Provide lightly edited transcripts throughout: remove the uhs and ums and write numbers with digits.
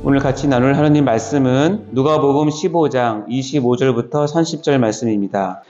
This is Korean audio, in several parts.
오늘 같이 나눌 하나님 말씀은 누가복음 15장 25절부터 30절 말씀입니다.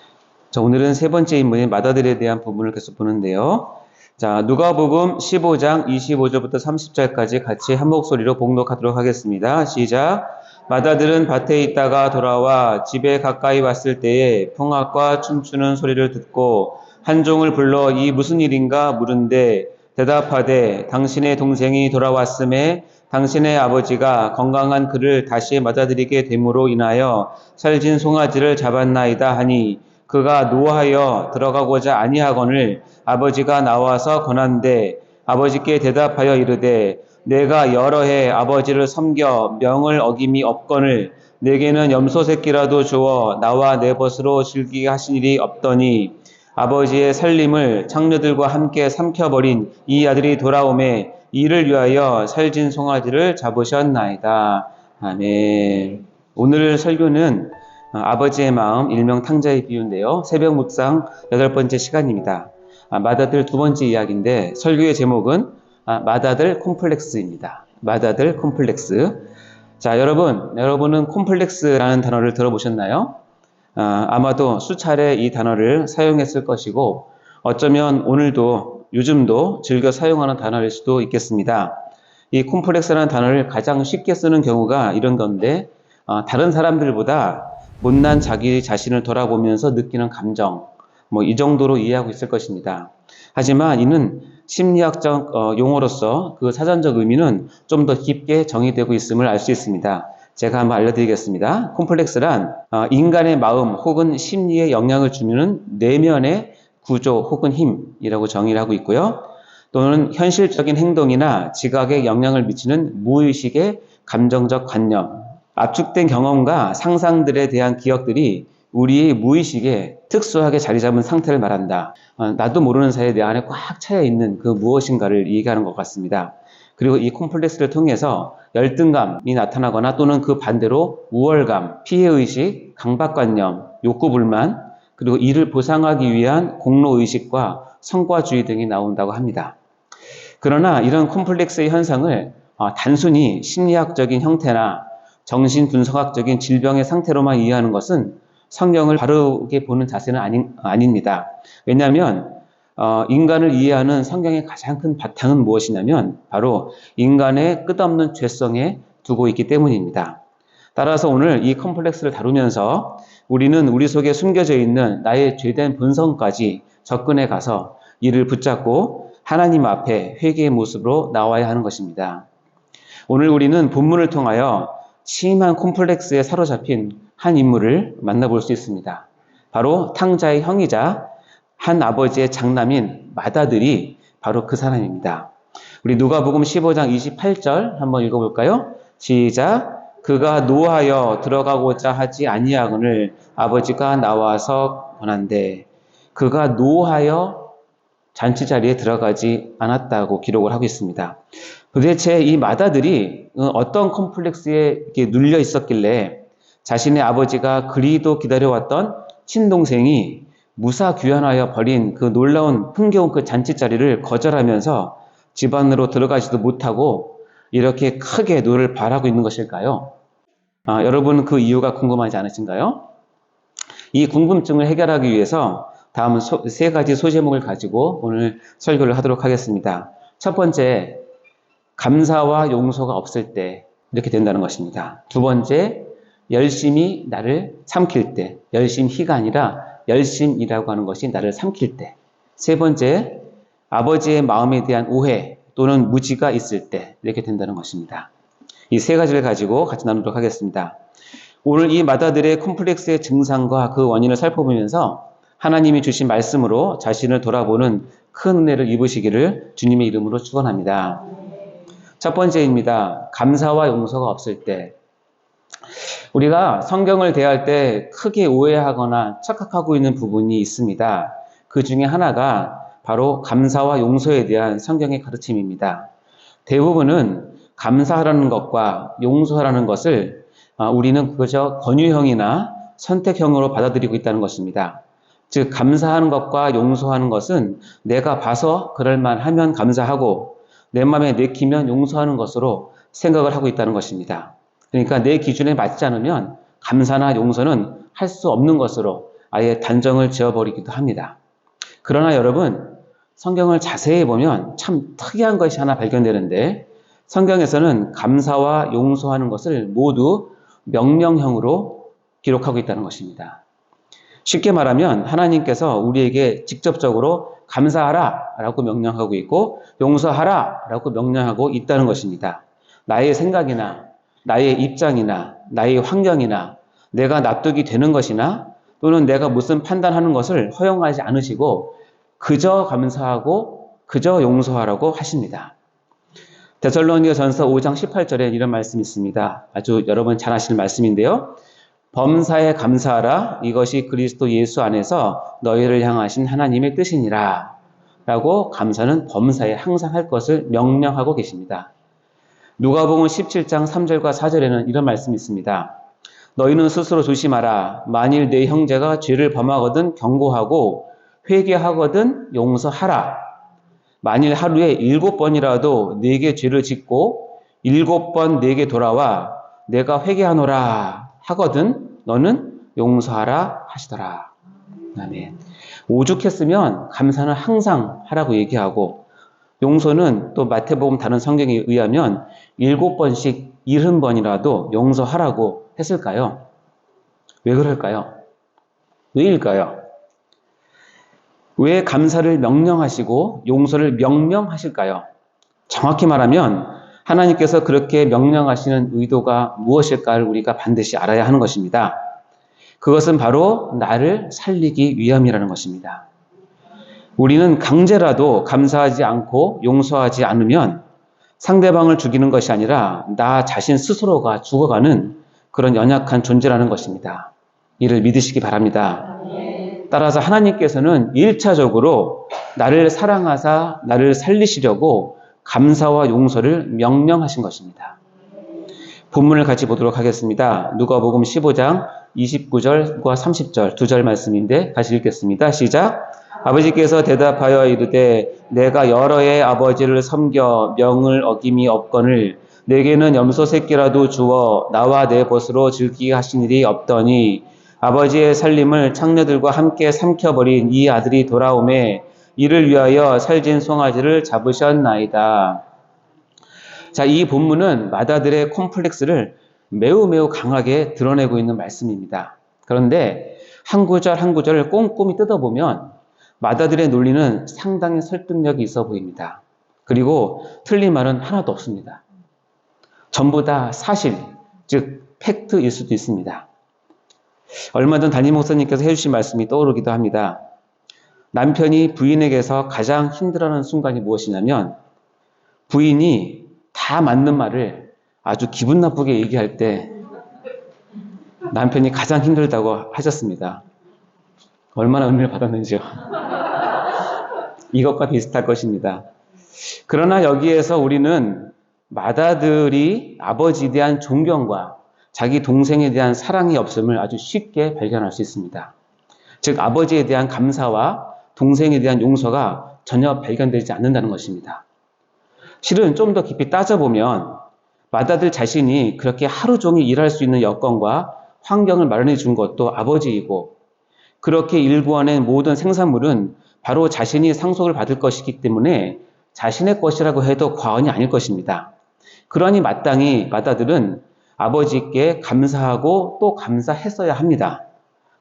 자, 오늘은 세 번째 인물인 마다들에 대한 부분을 계속 보는데요. 자, 누가복음 15장 25절부터 30절까지 같이 한 목소리로 봉독하도록 하겠습니다. 시작. 마다들은 밭에 있다가 돌아와 집에 가까이 왔을 때에 풍악과 춤추는 소리를 듣고 한 종을 불러 이 무슨 일인가 물은데 대답하되 당신의 동생이 돌아왔음에 당신의 아버지가 건강한 그를 다시 맞아들이게 됨으로 인하여 살진 송아지를 잡았나이다 하니 그가 노하여 들어가고자 아니하거늘 아버지가 나와서 권한대 아버지께 대답하여 이르되 내가 여러 해 아버지를 섬겨 명을 어김이 없거늘 내게는 염소 새끼라도 주어 나와 내 벗으로 즐기게 하신 일이 없더니 아버지의 살림을 창녀들과 함께 삼켜버린 이 아들이 돌아오매 이를 위하여 살진 송아지를 잡으셨나이다. 아멘. 오늘 설교는 아버지의 마음 일명 탕자의 비유인데요. 새벽 묵상 8번째 시간입니다. 마다들 두 번째 이야기인데 설교의 제목은 마다들 콤플렉스입니다. 마다들 콤플렉스. 자, 여러분은 콤플렉스라는 단어를 들어보셨나요? 아마도 수차례 이 단어를 사용했을 것이고 어쩌면 오늘도 요즘도 즐겨 사용하는 단어일 수도 있겠습니다. 이 콤플렉스라는 단어를 가장 쉽게 쓰는 경우가 이런 건데 다른 사람들보다 못난 자기 자신을 돌아보면서 느끼는 감정 이 정도로 이해하고 있을 것입니다. 하지만 이는 심리학적 용어로서 그 사전적 의미는 좀 더 깊게 정의되고 있음을 알 수 있습니다. 제가 한번 알려드리겠습니다. 콤플렉스란 인간의 마음 혹은 심리에 영향을 주는 내면의 구조 혹은 힘이라고 정의를 하고 있고요. 또는 현실적인 행동이나 지각에 영향을 미치는 무의식의 감정적 관념, 압축된 경험과 상상들에 대한 기억들이 우리의 무의식에 특수하게 자리 잡은 상태를 말한다. 나도 모르는 사이에 내 안에 꽉 차여 있는 그 무엇인가를 얘기하는 것 같습니다. 그리고 이 콤플렉스를 통해서 열등감이 나타나거나 또는 그 반대로 우월감, 피해의식, 강박관념, 욕구불만, 그리고 이를 보상하기 위한 공로의식과 성과주의 등이 나온다고 합니다. 그러나 이런 콤플렉스의 현상을 단순히 심리학적인 형태나 정신분석학적인 질병의 상태로만 이해하는 것은 성경을 바르게 보는 자세는 아닙니다. 왜냐하면 인간을 이해하는 성경의 가장 큰 바탕은 무엇이냐면 바로 인간의 끝없는 죄성에 두고 있기 때문입니다. 따라서 오늘 이 콤플렉스를 다루면서 우리는 우리 속에 숨겨져 있는 나의 죄된 본성까지 접근해 가서 이를 붙잡고 하나님 앞에 회개의 모습으로 나와야 하는 것입니다. 오늘 우리는 본문을 통하여 심한 콤플렉스에 사로잡힌 한 인물을 만나볼 수 있습니다. 바로 탕자의 형이자 한 아버지의 장남인 마다들이 바로 그 사람입니다. 우리 누가복음 15장 28절 한번 읽어볼까요? 시작. 그가 노하여 들어가고자 하지 아니하거늘 아버지가 나와서 권한대. 그가 노하여 잔치 자리에 들어가지 않았다고 기록을 하고 있습니다. 도대체 이 마다들이 어떤 콤플렉스에 이렇게 눌려 있었길래 자신의 아버지가 그리도 기다려왔던 친동생이 무사귀환하여 버린 그 놀라운 흥겨운 그 잔치 자리를 거절하면서 집 안으로 들어가지도 못하고 이렇게 크게 노를 바라고 있는 것일까요? 여러분 그 이유가 궁금하지 않으신가요? 이 궁금증을 해결하기 위해서 다음 세 가지 소제목을 가지고 오늘 설교를 하도록 하겠습니다. 첫 번째, 감사와 용서가 없을 때 이렇게 된다는 것입니다. 두 번째, 열심히 나를 삼킬 때, 열심히가 아니라 열심이라고 하는 것이 나를 삼킬 때. 세 번째, 아버지의 마음에 대한 오해 또는 무지가 있을 때 이렇게 된다는 것입니다. 이 세 가지를 가지고 같이 나누도록 하겠습니다. 오늘 이 마다들의 콤플렉스의 증상과 그 원인을 살펴보면서 하나님이 주신 말씀으로 자신을 돌아보는 큰 은혜를 입으시기를 주님의 이름으로 축원합니다. 첫 번째입니다. 감사와 용서가 없을 때. 우리가 성경을 대할 때 크게 오해하거나 착각하고 있는 부분이 있습니다. 그 중에 하나가 바로 감사와 용서에 대한 성경의 가르침입니다. 대부분은 감사하라는 것과 용서하라는 것을 우리는 그저 권유형이나 선택형으로 받아들이고 있다는 것입니다. 즉 감사하는 것과 용서하는 것은 내가 봐서 그럴만하면 감사하고 내 마음에 내키면 용서하는 것으로 생각을 하고 있다는 것입니다. 그러니까 내 기준에 맞지 않으면 감사나 용서는 할 수 없는 것으로 아예 단정을 지어버리기도 합니다. 그러나 여러분, 성경을 자세히 보면 참 특이한 것이 하나 발견되는데, 성경에서는 감사와 용서하는 것을 모두 명령형으로 기록하고 있다는 것입니다. 쉽게 말하면 하나님께서 우리에게 직접적으로 감사하라 라고 명령하고 있고 용서하라 라고 명령하고 있다는 것입니다. 나의 생각이나 나의 입장이나 나의 환경이나 내가 납득이 되는 것이나 또는 내가 무슨 판단하는 것을 허용하지 않으시고 그저 감사하고 그저 용서하라고 하십니다. 데살로니가전서 5장 18절에 이런 말씀이 있습니다. 아주 여러분 잘 아시는 말씀인데요. 범사에 감사하라. 이것이 그리스도 예수 안에서 너희를 향하신 하나님의 뜻이니라. 라고 감사는 범사에 항상 할 것을 명령하고 계십니다. 누가복음 17장 3절과 4절에는 이런 말씀이 있습니다. 너희는 스스로 조심하라. 만일 내 형제가 죄를 범하거든 경고하고 회개하거든 용서하라. 만일 하루에 7번이라도 네게 죄를 짓고 7번 네게 돌아와 내가 회개하노라 하거든 너는 용서하라 하시더라. 아멘. 오죽했으면 감사는 항상 하라고 얘기하고 용서는 또 마태복음 다른 성경에 의하면 7번씩 70번이라도 용서하라고 했을까요? 왜 그럴까요? 왜일까요? 왜 감사를 명령하시고 용서를 명령하실까요? 정확히 말하면 하나님께서 그렇게 명령하시는 의도가 무엇일까를 우리가 반드시 알아야 하는 것입니다. 그것은 바로 나를 살리기 위함이라는 것입니다. 우리는 강제라도 감사하지 않고 용서하지 않으면 상대방을 죽이는 것이 아니라 나 자신 스스로가 죽어가는 그런 연약한 존재라는 것입니다. 이를 믿으시기 바랍니다. 따라서 하나님께서는 1차적으로 나를 사랑하사 나를 살리시려고 감사와 용서를 명령하신 것입니다. 본문을 같이 보도록 하겠습니다. 누가복음 15장 29절과 30절 두 절 말씀인데 같이 읽겠습니다. 시작. 아버지께서 대답하여 이르되 내가 여러 해 아버지를 섬겨 명을 어김이 없거늘 내게는 염소 새끼라도 주어 나와 내 벗으로 즐기게 하신 일이 없더니 아버지의 살림을 창녀들과 함께 삼켜버린 이 아들이 돌아오매 이를 위하여 살진 송아지를 잡으셨나이다. 자, 이 본문은 마다들의 콤플렉스를 매우 강하게 드러내고 있는 말씀입니다. 그런데 한 구절 한 구절을 꼼꼼히 뜯어보면 마다들의 논리는 상당히 설득력이 있어 보입니다. 그리고 틀린 말은 하나도 없습니다. 전부 다 사실, 즉 팩트일 수도 있습니다. 얼마 전 담임 목사님께서 해주신 말씀이 떠오르기도 합니다. 남편이 부인에게서 가장 힘들어하는 순간이 무엇이냐면 부인이 다 맞는 말을 아주 기분 나쁘게 얘기할 때 남편이 가장 힘들다고 하셨습니다. 얼마나 은혜를 받았는지요. 이것과 비슷할 것입니다. 그러나 여기에서 우리는 맏아들이 아버지에 대한 존경과 자기 동생에 대한 사랑이 없음을 아주 쉽게 발견할 수 있습니다. 즉 아버지에 대한 감사와 동생에 대한 용서가 전혀 발견되지 않는다는 것입니다. 실은 좀 더 깊이 따져보면 맏아들 자신이 그렇게 하루 종일 일할 수 있는 여건과 환경을 마련해 준 것도 아버지이고 그렇게 일구어낸 모든 생산물은 바로 자신이 상속을 받을 것이기 때문에 자신의 것이라고 해도 과언이 아닐 것입니다. 그러니 마땅히 맏아들은 아버지께 감사하고 또 감사했어야 합니다.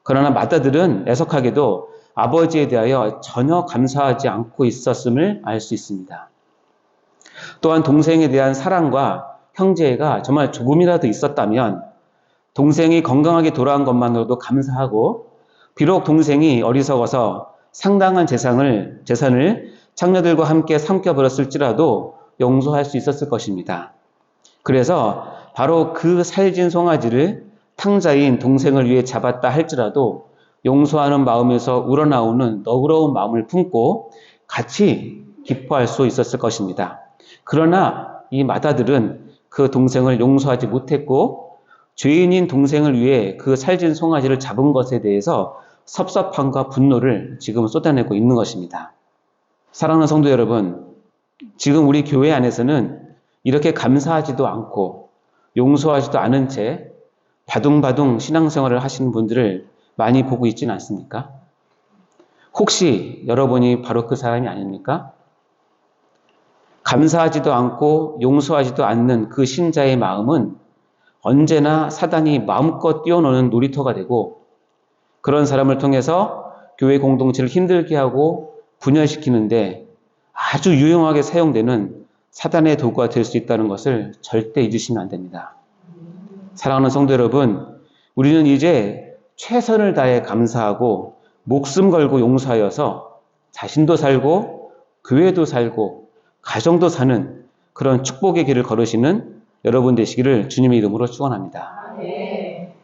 그러나 맏아들은 애석하게도 아버지에 대하여 전혀 감사하지 않고 있었음을 알 수 있습니다. 또한 동생에 대한 사랑과 형제애가 정말 조금이라도 있었다면 동생이 건강하게 돌아온 것만으로도 감사하고 비록 동생이 어리석어서 상당한 재산을 창녀들과 함께 삼켜버렸을지라도 용서할 수 있었을 것입니다. 그래서 바로 그 살진 송아지를 탕자인 동생을 위해 잡았다 할지라도 용서하는 마음에서 우러나오는 너그러운 마음을 품고 같이 기뻐할 수 있었을 것입니다. 그러나 이 맏아들은 그 동생을 용서하지 못했고 죄인인 동생을 위해 그 살진 송아지를 잡은 것에 대해서 섭섭함과 분노를 지금 쏟아내고 있는 것입니다. 사랑하는 성도 여러분, 지금 우리 교회 안에서는 이렇게 감사하지도 않고 용서하지도 않은 채 바둥바둥 신앙생활을 하시는 분들을 많이 보고 있지는 않습니까? 혹시 여러분이 바로 그 사람이 아닙니까? 감사하지도 않고 용서하지도 않는 그 신자의 마음은 언제나 사단이 마음껏 뛰어노는 놀이터가 되고, 그런 사람을 통해서 교회 공동체를 힘들게 하고 분열시키는데 아주 유용하게 사용되는 사단의 도구가 될 수 있다는 것을 절대 잊으시면 안 됩니다. 사랑하는 성도 여러분, 우리는 이제 최선을 다해 감사하고 목숨 걸고 용서하여서 자신도 살고 교회도 살고 가정도 사는 그런 축복의 길을 걸으시는 여러분 되시기를 주님의 이름으로 축원합니다. 네.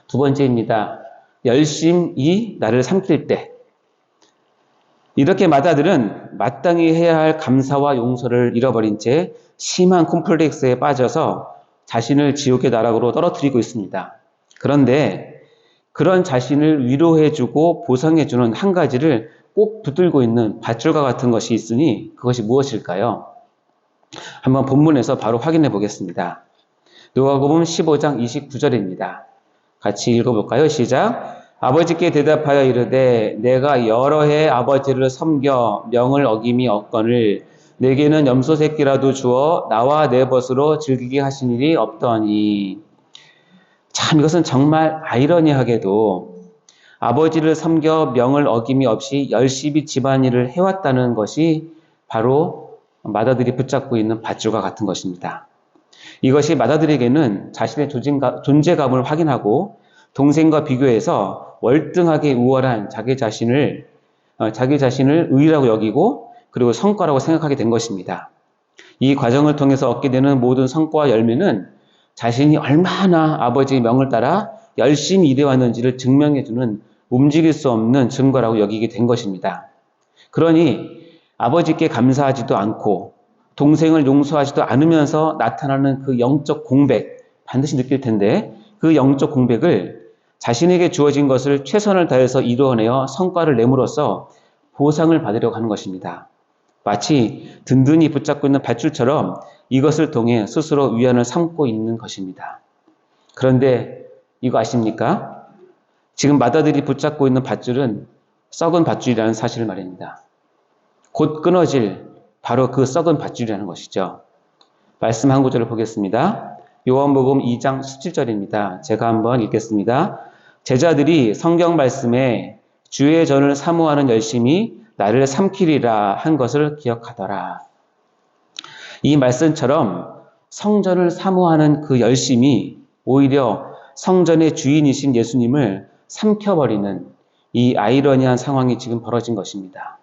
두 번째입니다. 열심히 나를 삼킬 때. 이렇게 마다들은 마땅히 해야 할 감사와 용서를 잃어버린 채 심한 콤플렉스에 빠져서 자신을 지옥의 나락으로 떨어뜨리고 있습니다. 그런데 그런 자신을 위로해주고 보상해주는 한 가지를 꼭 붙들고 있는 밧줄과 같은 것이 있으니 그것이 무엇일까요? 한번 본문에서 바로 확인해 보겠습니다. 누가복음 15장 29절입니다. 같이 읽어볼까요? 시작. 아버지께 대답하여 이르되 내가 여러 해 아버지를 섬겨 명을 어김이 없거늘 내게는 염소 새끼라도 주어 나와 내 벗으로 즐기게 하신 일이 없더니. 참 이것은 정말 아이러니하게도 아버지를 섬겨 명을 어김이 없이 열심히 집안일을 해왔다는 것이 바로 마다들이 붙잡고 있는 밧줄과 같은 것입니다. 이것이 마다들에게는 자신의 존재감을 확인하고 동생과 비교해서 월등하게 우월한 자기 자신을 의라고 여기고 그리고 성과라고 생각하게 된 것입니다. 이 과정을 통해서 얻게 되는 모든 성과와 열매는 자신이 얼마나 아버지의 명을 따라 열심히 일해왔는지를 증명해주는 움직일 수 없는 증거라고 여기게 된 것입니다. 그러니 아버지께 감사하지도 않고 동생을 용서하지도 않으면서 나타나는 그 영적 공백 반드시 느낄 텐데 그 영적 공백을 자신에게 주어진 것을 최선을 다해서 이루어내어 성과를 내므로써 보상을 받으려고 하는 것입니다. 마치 든든히 붙잡고 있는 밧줄처럼 이것을 통해 스스로 위안을 삼고 있는 것입니다. 그런데 이거 아십니까? 지금 마다들이 붙잡고 있는 밧줄은 썩은 밧줄이라는 사실을 말입니다. 곧 끊어질 바로 그 썩은 밧줄이라는 것이죠. 말씀 한 구절을 보겠습니다. 요한복음 2장 17절입니다. 제가 한번 읽겠습니다. 제자들이 성경 말씀에 주의 전을 사모하는 열심이 나를 삼키리라 한 것을 기억하더라. 이 말씀처럼 성전을 사모하는 그 열심이 오히려 성전의 주인이신 예수님을 삼켜버리는 이 아이러니한 상황이 지금 벌어진 것입니다.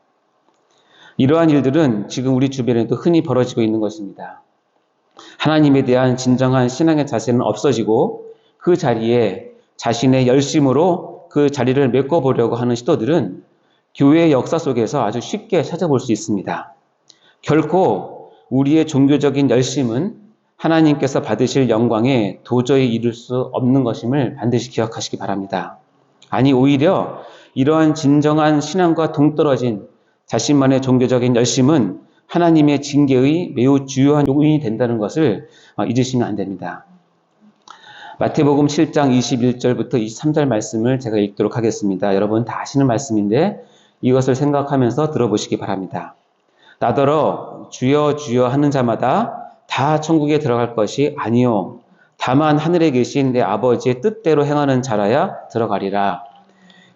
이러한 일들은 지금 우리 주변에도 흔히 벌어지고 있는 것입니다. 하나님에 대한 진정한 신앙의 자세는 없어지고 그 자리에 자신의 열심으로 그 자리를 메꿔보려고 하는 시도들은 교회의 역사 속에서 아주 쉽게 찾아볼 수 있습니다. 결코 우리의 종교적인 열심은 하나님께서 받으실 영광에 도저히 이룰 수 없는 것임을 반드시 기억하시기 바랍니다. 아니 오히려 이러한 진정한 신앙과 동떨어진 자신만의 종교적인 열심은 하나님의 징계의 매우 주요한 요인이 된다는 것을 잊으시면 안 됩니다. 마태복음 7장 21절부터 23절 말씀을 제가 읽도록 하겠습니다. 여러분 다 아시는 말씀인데 이것을 생각하면서 들어보시기 바랍니다. 나더러 주여 주여 하는 자마다 다 천국에 들어갈 것이 아니요 다만 하늘에 계신 내 아버지의 뜻대로 행하는 자라야 들어가리라.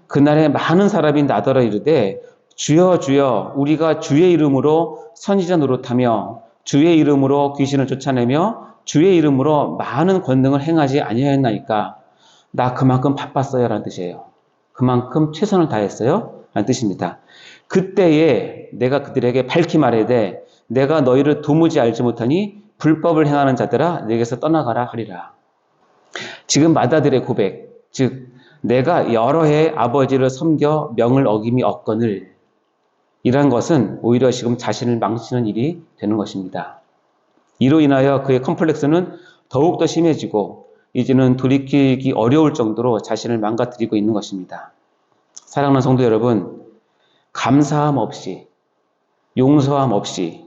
그날에 많은 사람이 나더러 이르되 주여 주여 우리가 주의 이름으로 선지자 노릇하며 주의 이름으로 귀신을 쫓아내며 주의 이름으로 많은 권능을 행하지 아니하였나이까. 나 그만큼 바빴어요 라는 뜻이에요. 그만큼 최선을 다했어요 라는 뜻입니다. 그때에 내가 그들에게 밝히 말하되 내가 너희를 도무지 알지 못하니 불법을 행하는 자들아 내게서 떠나가라 하리라. 지금 마다들의 고백, 즉 내가 여러 해 아버지를 섬겨 명을 어김이 없거늘 이란 것은 오히려 지금 자신을 망치는 일이 되는 것입니다. 이로 인하여 그의 컴플렉스는 더욱더 심해지고 이제는 돌이키기 어려울 정도로 자신을 망가뜨리고 있는 것입니다. 사랑하는 성도 여러분, 감사함 없이, 용서함 없이,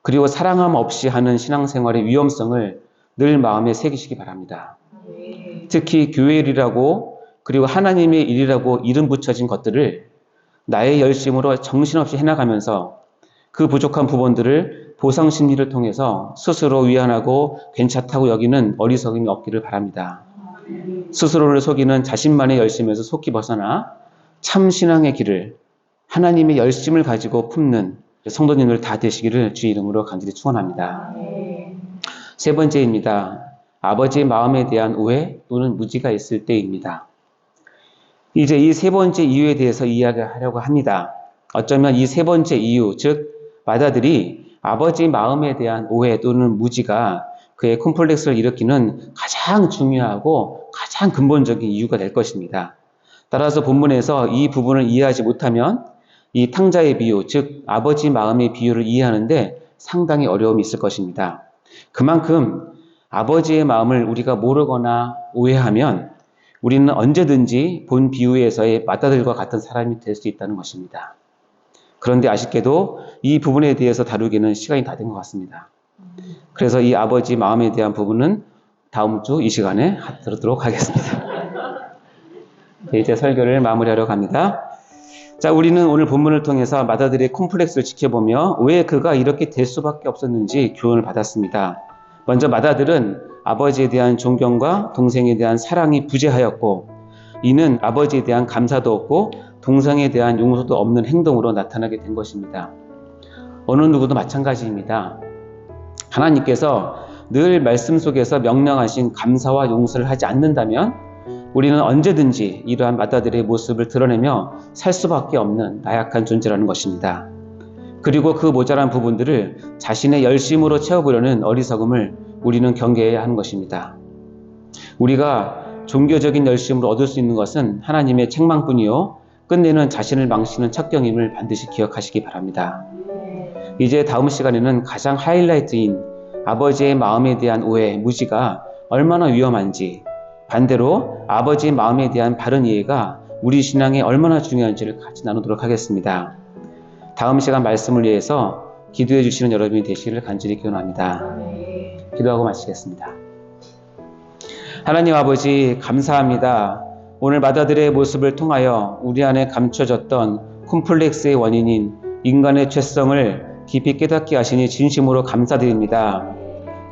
그리고 사랑함 없이 하는 신앙생활의 위험성을 늘 마음에 새기시기 바랍니다. 특히 교회 일이라고 그리고 하나님의 일이라고 이름 붙여진 것들을 나의 열심으로 정신없이 해나가면서 그 부족한 부분들을 보상심리를 통해서 스스로 위안하고 괜찮다고 여기는 어리석음이 없기를 바랍니다. 스스로를 속이는 자신만의 열심에서 속히 벗어나 참 신앙의 길을 하나님의 열심을 가지고 품는 성도님들 다 되시기를 주의 이름으로 간절히 축원합니다. 세 번째입니다. 아버지의 마음에 대한 오해 또는 무지가 있을 때입니다. 이제 이 세 번째 이유에 대해서 이야기하려고 합니다. 어쩌면 이 세 번째 이유, 즉 맏아들이 아버지 마음에 대한 오해 또는 무지가 그의 콤플렉스를 일으키는 가장 중요하고 가장 근본적인 이유가 될 것입니다. 따라서 본문에서 이 부분을 이해하지 못하면 이 탕자의 비유, 즉 아버지 마음의 비유를 이해하는데 상당히 어려움이 있을 것입니다. 그만큼 아버지의 마음을 우리가 모르거나 오해하면 우리는 언제든지 본 비유에서의 맏아들과 같은 사람이 될 수 있다는 것입니다. 그런데 아쉽게도 이 부분에 대해서 다루기는 시간이 다 된 것 같습니다. 그래서 이 아버지 마음에 대한 부분은 다음 주 이 시간에 다루도록 하겠습니다. 이제 설교를 마무리하려 합니다. 자, 우리는 오늘 본문을 통해서 맏아들의 콤플렉스를 지켜보며 왜 그가 이렇게 될 수밖에 없었는지 교훈을 받았습니다. 먼저 맏아들은 아버지에 대한 존경과 동생에 대한 사랑이 부재하였고, 이는 아버지에 대한 감사도 없고 동생에 대한 용서도 없는 행동으로 나타나게 된 것입니다. 어느 누구도 마찬가지입니다. 하나님께서 늘 말씀 속에서 명령하신 감사와 용서를 하지 않는다면 우리는 언제든지 이러한 맏아들의 모습을 드러내며 살 수밖에 없는 나약한 존재라는 것입니다. 그리고 그 모자란 부분들을 자신의 열심으로 채워보려는 어리석음을 우리는 경계해야 하는 것입니다. 우리가 종교적인 열심으로 얻을 수 있는 것은 하나님의 책망뿐이요 끝내는 자신을 망치는 척경임을 반드시 기억하시기 바랍니다. 이제 다음 시간에는 가장 하이라이트인 아버지의 마음에 대한 오해, 무지가 얼마나 위험한지, 반대로 아버지의 마음에 대한 바른 이해가 우리 신앙에 얼마나 중요한지를 같이 나누도록 하겠습니다. 다음 시간 말씀을 위해서 기도해 주시는 여러분이 되시기를 간절히 기원합니다. 기도하고 마치겠습니다. 하나님 아버지, 감사합니다. 오늘 맏아들의 모습을 통하여 우리 안에 감춰졌던 콤플렉스의 원인인 인간의 죄성을 깊이 깨닫게 하시니 진심으로 감사드립니다.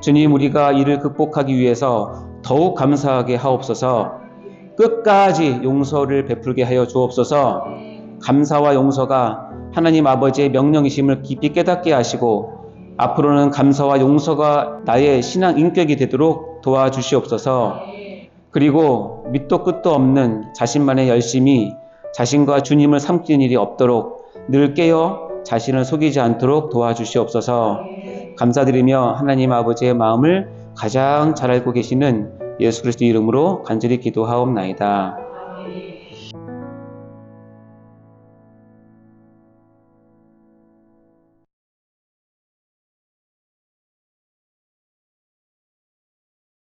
주님, 우리가 이를 극복하기 위해서 더욱 감사하게 하옵소서. 끝까지 용서를 베풀게 하여 주옵소서. 감사와 용서가 하나님 아버지의 명령이심을 깊이 깨닫게 하시고 앞으로는 감사와 용서가 나의 신앙 인격이 되도록 도와주시옵소서. 그리고 밑도 끝도 없는 자신만의 열심이 자신과 주님을 삼키는 일이 없도록 늘 깨어 자신을 속이지 않도록 도와주시옵소서. 감사드리며 하나님 아버지의 마음을 가장 잘 알고 계시는 예수 그리스도 이름으로 간절히 기도하옵나이다.